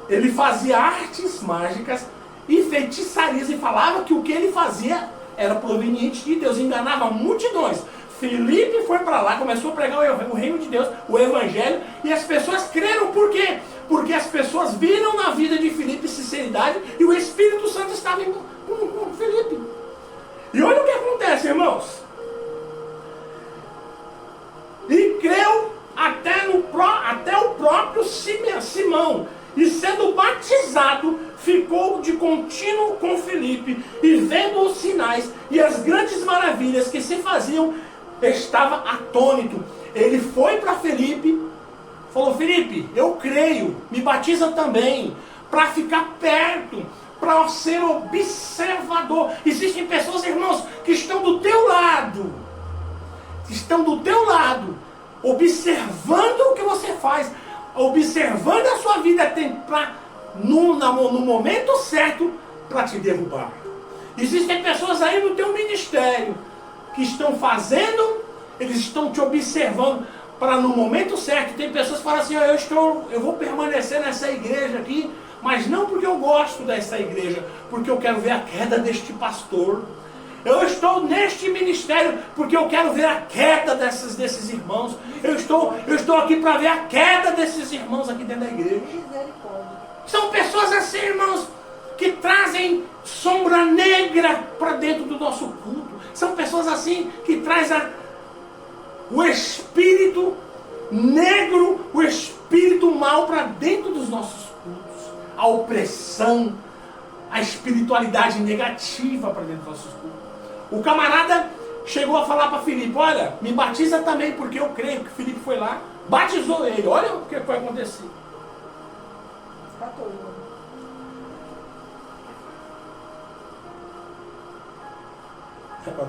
S1: ele fazia artes mágicas e feitiçarias, e falava que o que ele fazia era proveniente de Deus, enganava multidões. Filipe foi para lá, começou a pregar o reino de Deus, o evangelho, e as pessoas creram. Por quê? Porque as pessoas viram na vida de Filipe sinceridade, e o Espírito Santo estava com Filipe. E olha o que acontece, irmãos. E creu até o próprio Simão, e sendo batizado, ficou de contínuo com Filipe, e vendo os sinais e as grandes maravilhas que se faziam, estava atônito. Ele foi para Filipe, falou: Filipe, eu creio, me batiza também, para ficar perto, para ser observador. Existem pessoas, irmãos, que estão do teu lado, observando o que você faz, observando a sua vida, no momento certo, para te derrubar. Existem pessoas aí no teu ministério que estão fazendo, eles estão te observando para no momento certo. Tem pessoas que falam assim: eu vou permanecer nessa igreja aqui, mas não porque eu gosto dessa igreja, porque eu quero ver a queda deste pastor. Eu estou neste ministério porque eu quero ver a queda desses irmãos. Eu estou aqui para ver a queda desses irmãos aqui dentro da igreja. São pessoas assim, irmãos, que trazem sombra negra para dentro do nosso culto. São pessoas assim que trazem o espírito negro, o espírito mal para dentro dos nossos cultos. A opressão, a espiritualidade negativa para dentro dos nossos cultos. O camarada chegou a falar para Filipe: olha, me batiza também, porque eu creio. Que Filipe foi lá, batizou ele. Olha o que foi acontecer.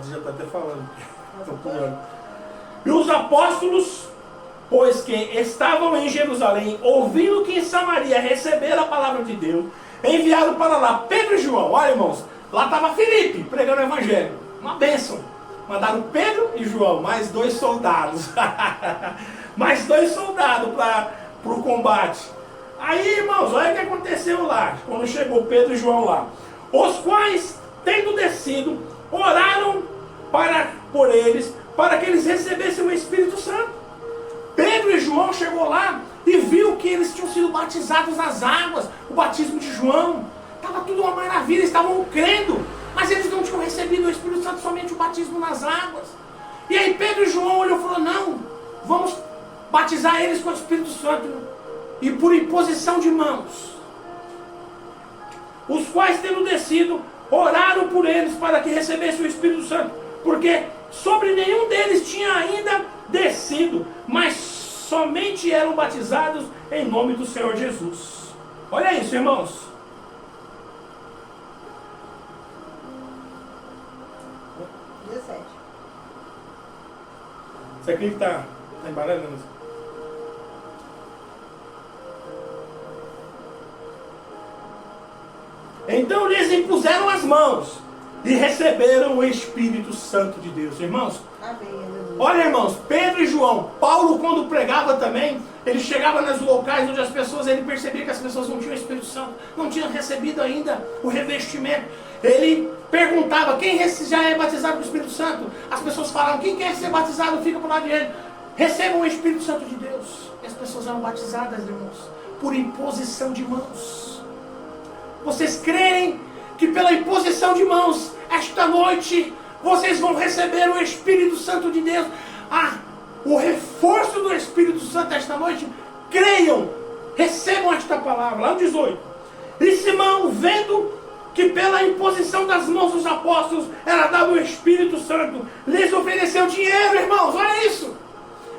S1: Já está até falando. E os apóstolos, pois que estavam em Jerusalém, ouvindo que em Samaria receberam a palavra de Deus, enviaram para lá Pedro e João. Olha, irmãos, lá estava Filipe pregando o evangelho, uma bênção. Mandaram Pedro e João, mais 2 soldados. Mais 2 soldados para o combate. Aí, irmãos, olha o que aconteceu lá, quando chegou Pedro e João lá. Os quais, tendo descido, oraram por eles, para que eles recebessem o Espírito Santo. Pedro e João chegou lá e viu que eles tinham sido batizados nas águas, o batismo de João. Estava tudo uma maravilha, estavam crendo, mas eles não tinham recebido o Espírito Santo, somente o batismo nas águas. E aí Pedro e João olhou e falou: não, vamos batizar eles com o Espírito Santo, e por imposição de mãos. Os quais, tendo descido, oraram por eles para que recebessem o Espírito Santo, porque sobre nenhum deles tinha ainda descido, mas somente eram batizados em nome do Senhor Jesus. Olha isso, irmãos. Isso aqui está embaralhando. Então lhes impuseram as mãos e receberam o Espírito Santo de Deus. Irmãos,
S3: amém.
S1: Olha, irmãos, Pedro e João, Paulo quando pregava também, ele chegava nos locais onde as pessoas, ele percebia que as pessoas não tinham o Espírito Santo, não tinham recebido ainda o revestimento. Ele perguntava, quem já é batizado com o Espírito Santo? As pessoas falavam, quem quer ser batizado fica por lado de ele. Recebam o Espírito Santo de Deus. E as pessoas eram batizadas, irmãos, por imposição de mãos. Vocês creem que pela imposição de mãos, esta noite, vocês vão receber o Espírito Santo de Deus? O reforço do Espírito Santo esta noite? Creiam, recebam esta palavra. Lá no 18. E Simão, vendo que pela imposição das mãos dos apóstolos era dado o Espírito Santo, lhes ofereceu dinheiro, irmãos, olha isso.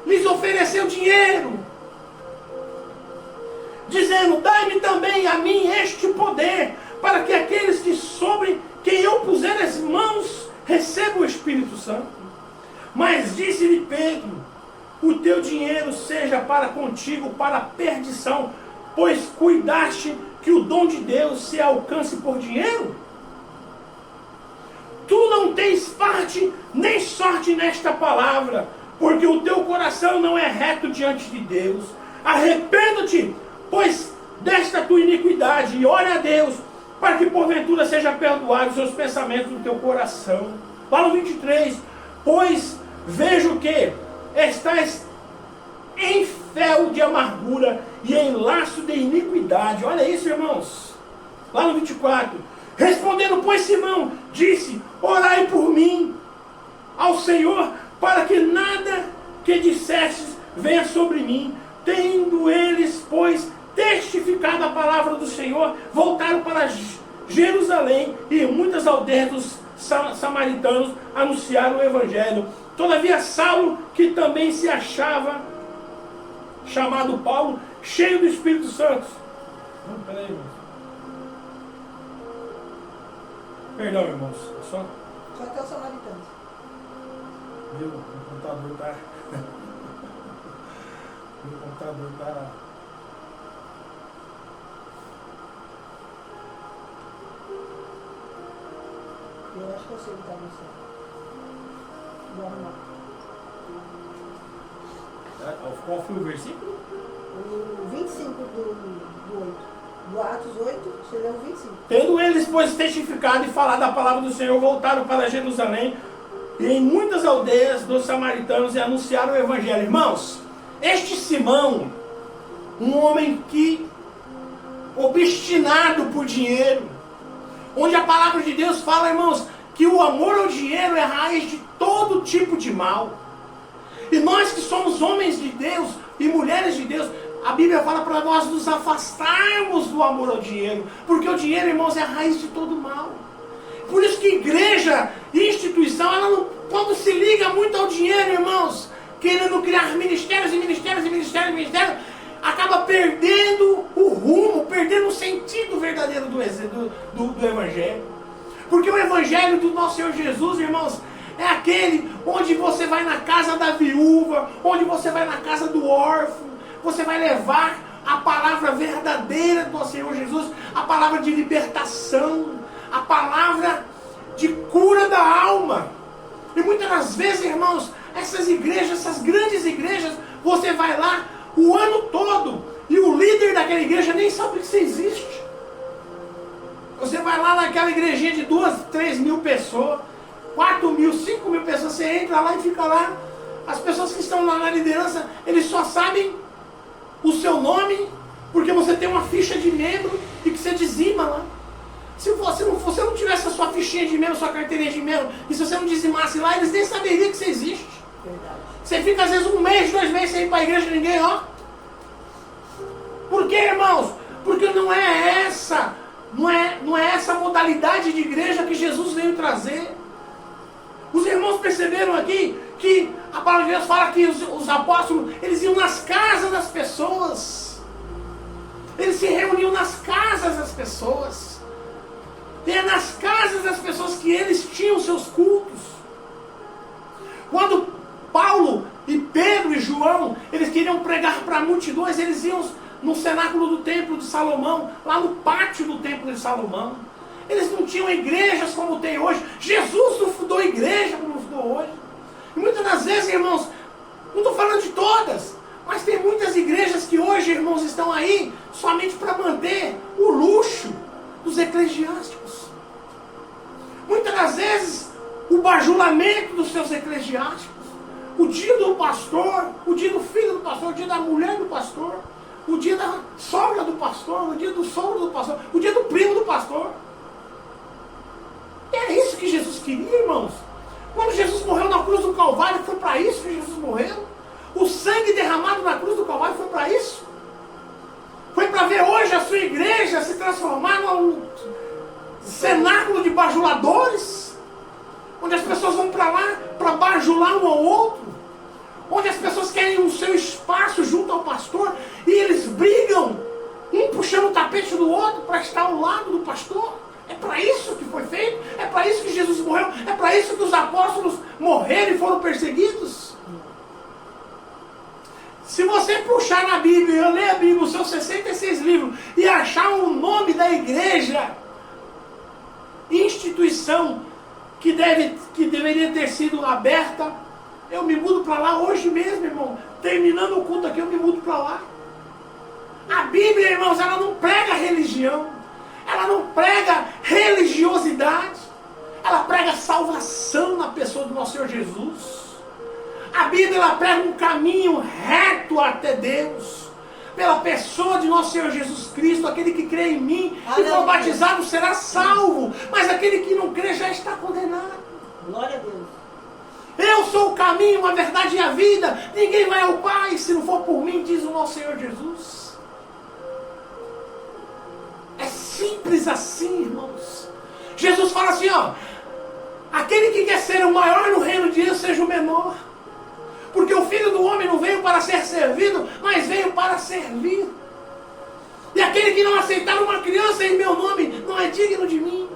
S1: Lhes ofereceu dinheiro, dizendo, dai-me também a mim este poder, para que aqueles que sobre quem eu puser as mãos recebam o Espírito Santo. Mas disse-lhe Pedro, o teu dinheiro seja para contigo, para a perdição, pois cuidaste que o dom de Deus se alcance por dinheiro? Tu não tens parte nem sorte nesta palavra, porque o teu coração não é reto diante de Deus. Arrependa-te, pois desta tua iniquidade, e ore a Deus, para que porventura seja perdoado os seus pensamentos no teu coração. Lá no 23, pois vejo que estás em fel de amargura e em laço de iniquidade. Olha isso, irmãos. Lá no 24, respondendo, pois Simão, disse, orai por mim ao Senhor, para que nada que dissestes venha sobre mim. Tendo eles, pois, testificado a palavra do Senhor, voltaram para Jerusalém, e muitas aldeias dos samaritanos anunciaram o Evangelho. Todavia Saulo, que também se achava chamado Paulo, cheio do Espírito Santo. Não, peraí, irmãos. Perdão, irmãos. Só
S3: até os samaritanos.
S1: Meu computador está... Meu computador está...
S3: Eu acho que eu sei o que está no céu. Vou arrumar.
S1: Qual foi o versículo?
S3: O 25 do 8. Do Atos 8, você leu o 25.
S1: Tendo eles, pois, testificado e falado a palavra do Senhor, voltaram para Jerusalém e em muitas aldeias dos samaritanos e anunciaram o Evangelho. Irmãos, este Simão, um homem que, obstinado por dinheiro, onde a palavra de Deus fala, irmãos, que o amor ao dinheiro é a raiz de todo tipo de mal. E nós que somos homens de Deus e mulheres de Deus, a Bíblia fala para nós nos afastarmos do amor ao dinheiro, porque o dinheiro, irmãos, é a raiz de todo mal. Por isso que igreja e instituição, ela não, quando se liga muito ao dinheiro, irmãos, querendo criar ministérios e ministérios e ministérios e ministérios, acaba perdendo o rumo, perdendo o sentido verdadeiro do Evangelho. Porque o Evangelho do nosso Senhor Jesus, irmãos, é aquele onde você vai na casa da viúva, onde você vai na casa do órfão, você vai levar a palavra verdadeira do nosso Senhor Jesus, a palavra de libertação, a palavra de cura da alma. E muitas das vezes, irmãos, essas igrejas, essas grandes igrejas, você vai lá o ano todo e o líder daquela igreja nem sabe que você existe. Você vai lá naquela igrejinha de 2, 3 mil pessoas, 4 mil, 5 mil pessoas, você entra lá e fica lá. As pessoas que estão lá na liderança, eles só sabem o seu nome porque você tem uma ficha de membro e que você dizima lá. Se você não tivesse a sua fichinha de membro, sua carteirinha de membro, e se você não dizimasse lá, eles nem saberiam que você existe.
S3: Verdade.
S1: Você fica às vezes 1 mês, 2 meses sem ir para a igreja, ninguém, ó. Por quê, irmãos? Porque não é essa modalidade de igreja que Jesus veio trazer. Os irmãos perceberam aqui que a palavra de Deus fala que os apóstolos, eles iam nas casas das pessoas. Eles se reuniam nas casas das pessoas. E é nas casas das pessoas que eles tinham seus cultos. Quando Paulo e Pedro e João, eles queriam pregar para multidões, eles iam no cenáculo do templo de Salomão, lá no pátio do templo de Salomão. Eles não tinham igrejas como tem hoje. Jesus não fundou igreja como fundou hoje. E muitas das vezes, irmãos, não estou falando de todas, mas tem muitas igrejas que hoje, irmãos, estão aí somente para manter o luxo dos eclesiásticos. Muitas das vezes, o bajulamento dos seus eclesiásticos. O dia do pastor, o dia do filho do pastor, o dia da mulher do pastor, o dia da sogra do pastor, o dia do sogro do pastor, o dia do primo do pastor. E é isso que Jesus queria, irmãos. Quando Jesus morreu na cruz do Calvário, foi para isso que Jesus morreu. O sangue derramado na cruz do Calvário foi para isso. Foi para ver hoje a sua igreja se transformar num cenáculo de bajuladores, onde as pessoas vão para lá para bajular um ao outro, onde as pessoas querem o seu espaço junto ao pastor e eles brigam, um puxando o tapete do outro para estar ao lado do pastor. É para isso que foi feito, é para isso que Jesus morreu, é para isso que os apóstolos morreram e foram perseguidos. Se você puxar na Bíblia, eu ler a Bíblia, os seus 66 livros, e achar o nome da igreja, instituição que deveria ter sido aberta, eu me mudo para lá hoje mesmo, irmão. Terminando o culto aqui, eu me mudo para lá. A Bíblia, irmãos, ela não prega religião, ela não prega religiosidade, ela prega salvação na pessoa do nosso Senhor Jesus. A Bíblia, ela prega um caminho reto até Deus, pela pessoa de nosso Senhor Jesus Cristo. Aquele que crê em mim e for batizado será salvo, mas aquele que não crê já está condenado.
S3: Glória a Deus.
S1: Eu sou o caminho, a verdade e a vida. Ninguém vai ao Pai se não for por mim, diz o nosso Senhor Jesus. É simples assim, irmãos. Jesus fala assim, ó: aquele que quer ser o maior no reino de Deus, seja o menor. Porque o Filho do Homem não veio para ser servido, mas veio para servir. E aquele que não aceitar uma criança em meu nome, não é digno de mim.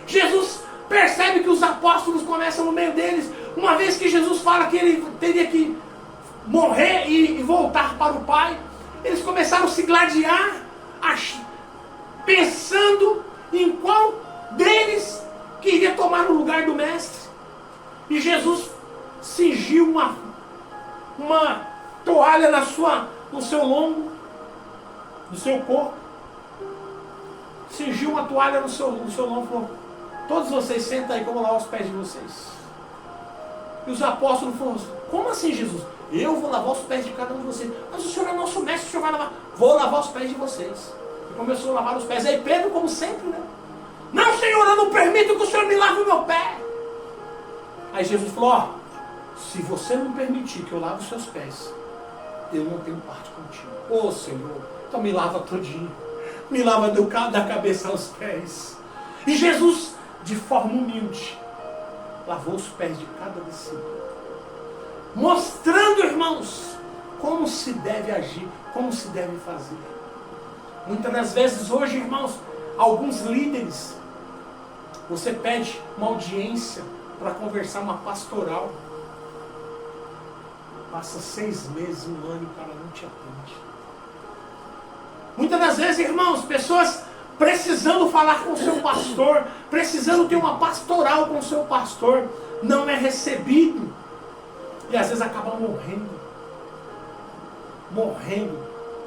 S1: Jesus percebe que os apóstolos começam no meio deles. Uma vez que Jesus fala que ele teria que morrer e voltar para o Pai, eles começaram a se gladiar, pensando em qual deles queria tomar o lugar do Mestre. E Jesus cingiu uma toalha no seu lombo, no seu corpo, cingiu uma toalha no seu lombo e falou: todos vocês sentam aí que eu vou lavar os pés de vocês. E os apóstolos falaram: como assim, Jesus? Eu vou lavar os pés de cada um de vocês. Mas o Senhor é nosso mestre, o Senhor vai lavar. Vou lavar os pés de vocês. E começou a lavar os pés. Aí Pedro, como sempre, né? Não, Senhor, eu não permito que o Senhor me lave o meu pé. Aí Jesus falou: ó, se você não permitir que eu lave os seus pés, eu não tenho parte contigo. Ô Senhor, então me lava todinho. Me lava da cabeça aos pés. E Jesus, de forma humilde, lavou os pés de cada discípulo, mostrando, irmãos, como se deve agir, como se deve fazer. Muitas das vezes hoje, irmãos, alguns líderes, você pede uma audiência para conversar, uma pastoral, passa 6 meses, 1 ano e o cara não te atende. Muitas das vezes, irmãos, pessoas precisando falar com o seu pastor, precisando ter uma pastoral com o seu pastor, não é recebido. E às vezes acaba morrendo,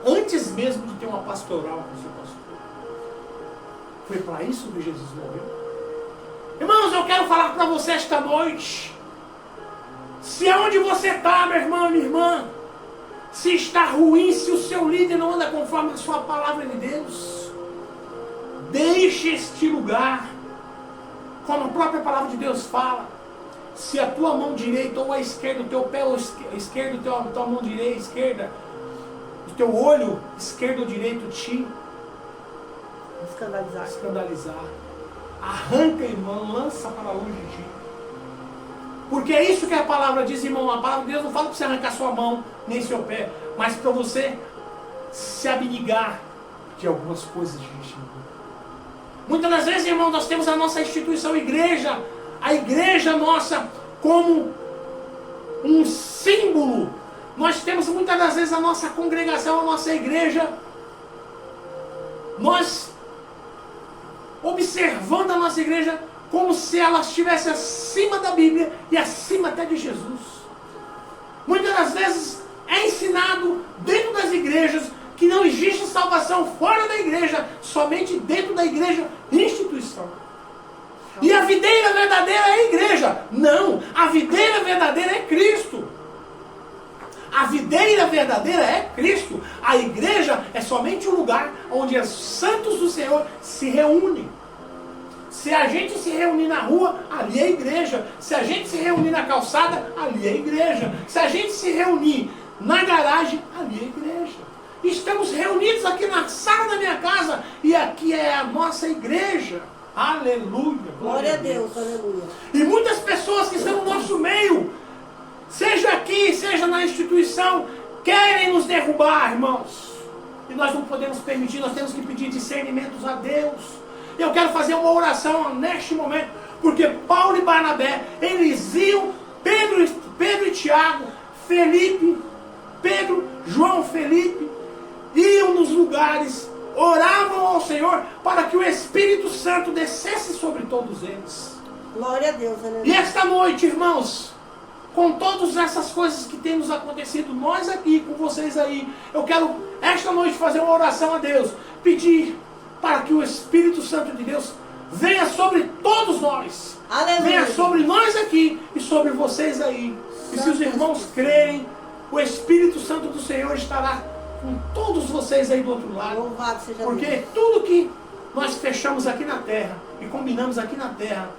S1: antes mesmo de ter uma pastoral com o seu pastor. Foi para isso que Jesus morreu. Irmãos, eu quero falar para você esta noite, se aonde você está, meu irmão, minha irmã, se está ruim, se o seu líder não anda conforme a sua palavra de Deus, deixe este lugar, como a própria palavra de Deus fala. Se a tua mão direita ou a esquerda, o teu pé ou esquerdo, a tua mão direita, esquerda, o teu olho esquerdo ou direito te escandalizar, arranca, irmão, lança para longe de ti. Porque é isso que a palavra diz, irmão. A palavra de Deus não fala para você arrancar sua mão, nem seu pé, mas para você se abnegar de algumas coisas de gente. Muitas das vezes, irmão, nós temos a nossa instituição igreja, a igreja nossa como um símbolo. Nós temos muitas das vezes a nossa congregação, a nossa igreja, nós observando a nossa igreja como se ela estivesse acima da Bíblia e acima até de Jesus. Muitas das vezes é ensinado dentro das igrejas que não existe salvação fora da igreja, somente dentro da igreja instituição. E a videira verdadeira é a igreja. Não, a videira verdadeira é Cristo. A videira verdadeira é Cristo. A igreja é somente um lugar onde os santos do Senhor se reúnem. Se a gente se reunir na rua, ali é a igreja. Se a gente se reunir na calçada, ali é a igreja. Se a gente se reunir na garagem, ali é a igreja. Estamos reunidos aqui na sala da minha casa e aqui é a nossa igreja. Aleluia.
S3: Glória a Deus, aleluia.
S1: E muitas pessoas que estão no nosso meio, seja aqui, seja na instituição, querem nos derrubar, irmãos. E nós não podemos permitir, nós temos que pedir discernimentos a Deus. Eu quero fazer uma oração neste momento, porque Paulo e Barnabé, eles iam, Pedro e Tiago, Felipe, Pedro, João, Felipe, iam nos lugares, oravam ao Senhor para que o Espírito Santo descesse sobre todos eles.
S3: Glória a Deus, aleluia.
S1: E esta noite, irmãos, com todas essas coisas que têm nos acontecido, nós aqui, com vocês aí, eu quero esta noite fazer uma oração a Deus, pedir para que o Espírito Santo de Deus venha sobre todos nós.
S3: Aleluia.
S1: Venha sobre nós aqui e sobre vocês aí. E se os irmãos crerem, o Espírito Santo do Senhor estará com todos vocês aí do outro lado.
S3: Louvado seja
S1: Porque
S3: Deus.
S1: tudo que nós fechamos aqui na terra e combinamos aqui na terra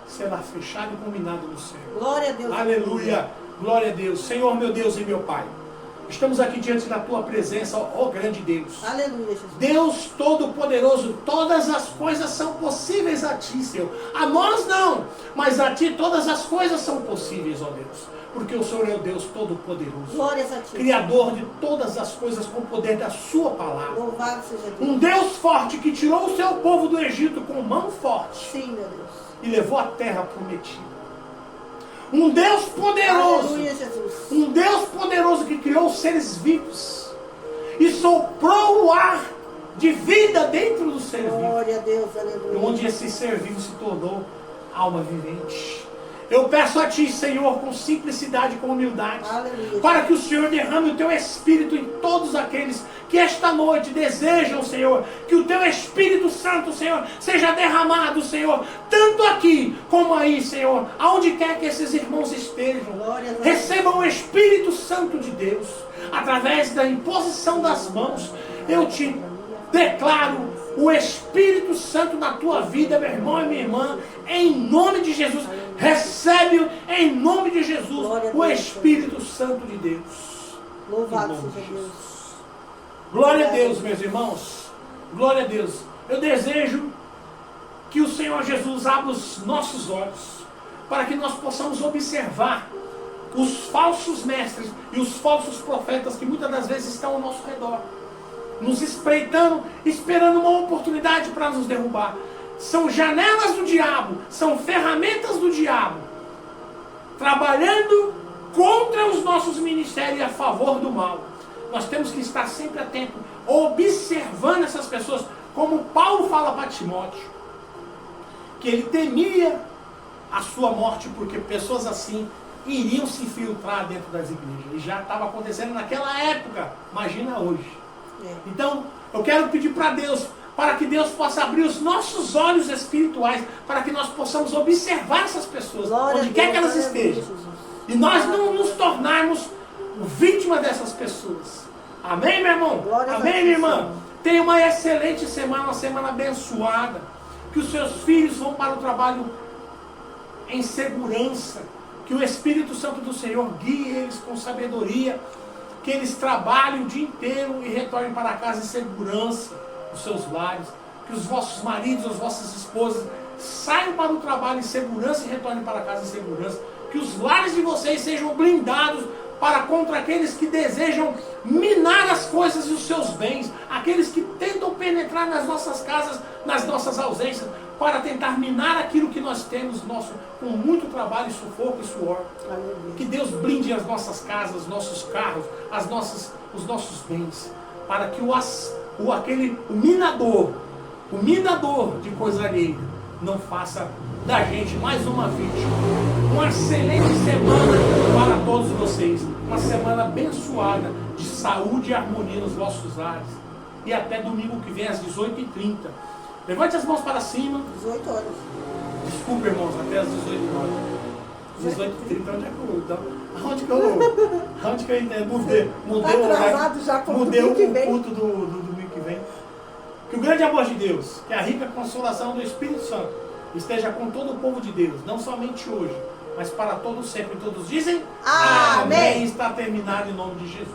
S1: será fechado e combinado no céu.
S3: Glória a Deus.
S1: Aleluia. Glória a Deus. Senhor, meu Deus e meu Pai, estamos aqui diante da Tua presença, ó grande Deus.
S3: Aleluia, Jesus.
S1: Deus Todo-Poderoso, todas as coisas são possíveis a Ti, Senhor. A nós não, mas a Ti todas as coisas são possíveis, ó Deus. Porque o Senhor é o Deus Todo-Poderoso.
S3: Glórias a Ti.
S1: Criador de todas as coisas com o poder da Sua palavra.
S3: Louvado seja Deus.
S1: Um Deus forte que tirou o seu povo do Egito com mão forte
S3: Sim, meu Deus.
S1: e levou à terra prometida. Um Deus poderoso.
S3: Aleluia, Jesus.
S1: Um Deus poderoso que criou os seres vivos e soprou o ar de vida dentro do ser vivo.
S3: Glória a Deus,
S1: E
S3: aleluia.
S1: onde esse ser vivo se tornou alma vivente. Eu peço a Ti, Senhor, com simplicidade, com humildade,
S3: Aleluia.
S1: para que o Senhor derrame o Teu Espírito em todos aqueles que esta noite desejam, Senhor, que o Teu Espírito Santo, Senhor, seja derramado, Senhor, tanto aqui como aí, Senhor, aonde quer que esses irmãos estejam.
S3: Glória a Deus.
S1: Recebam o Espírito Santo de Deus, através da imposição das mãos. Eu te declaro o Espírito Santo na tua vida, meu irmão e minha irmã, em nome de Jesus. Recebe em nome de Jesus o Espírito Santo de Deus.
S3: Louvado
S1: Em nome
S3: seja
S1: de
S3: Deus.
S1: Glória a Deus, meus irmãos. Glória a Deus. Eu desejo que o Senhor Jesus abra os nossos olhos para que nós possamos observar os falsos mestres e os falsos profetas que muitas das vezes estão ao nosso redor, nos espreitando, esperando uma oportunidade para nos derrubar. São janelas do diabo, são ferramentas do diabo, trabalhando contra os nossos ministérios e a favor do mal. Nós temos que estar sempre atentos, observando essas pessoas, como Paulo fala para Timóteo, que ele temia a sua morte, porque pessoas assim iriam se infiltrar dentro das igrejas. E já estava acontecendo naquela época, imagina hoje. Então, eu quero pedir para Deus, para que Deus possa abrir os nossos olhos espirituais, para que nós possamos observar essas pessoas,
S3: Glória
S1: onde
S3: a
S1: quer
S3: Deus,
S1: que elas
S3: aleluia,
S1: estejam.
S3: Jesus.
S1: E nós não nos tornarmos vítima dessas pessoas. Amém, meu irmão?
S3: Glória a
S1: Amém,
S3: Deus,
S1: minha irmã?
S3: Senhor.
S1: Tenha uma excelente semana, uma semana abençoada. Que os seus filhos vão para o trabalho em segurança. Que o Espírito Santo do Senhor guie eles com sabedoria. Que eles trabalhem o dia inteiro e retornem para casa em segurança, os seus lares. Que os vossos maridos, as vossas esposas saiam para o trabalho em segurança e retornem para casa em segurança. Que os lares de vocês sejam blindados para contra aqueles que desejam minar as coisas e os seus bens, aqueles que tentam penetrar nas nossas casas, nas nossas ausências, para tentar minar aquilo que nós temos com muito trabalho, e sufoco e suor.
S3: Aleluia.
S1: Que Deus blinde as nossas casas, os nossos carros, os nossos bens, para que o minador de coisa alheia não faça da gente mais uma vítima. Uma excelente semana para todos vocês, uma semana abençoada de saúde e harmonia nos vossos lares, e até domingo que vem às 18h30. Levante as mãos para cima.
S3: 18 horas.
S1: Desculpa, irmãos, até às 18 horas. 18h30, onde que eu entendo? Mudei o
S3: Atrasado já com o
S1: mudei o
S3: domingo que vem.
S1: culto do domingo que vem. Que o grande amor de Deus, que a rica consolação do Espírito Santo esteja com todo o povo de Deus, não somente hoje, mas para todos sempre. Todos dizem
S3: Amém.
S1: Está terminado em nome de Jesus.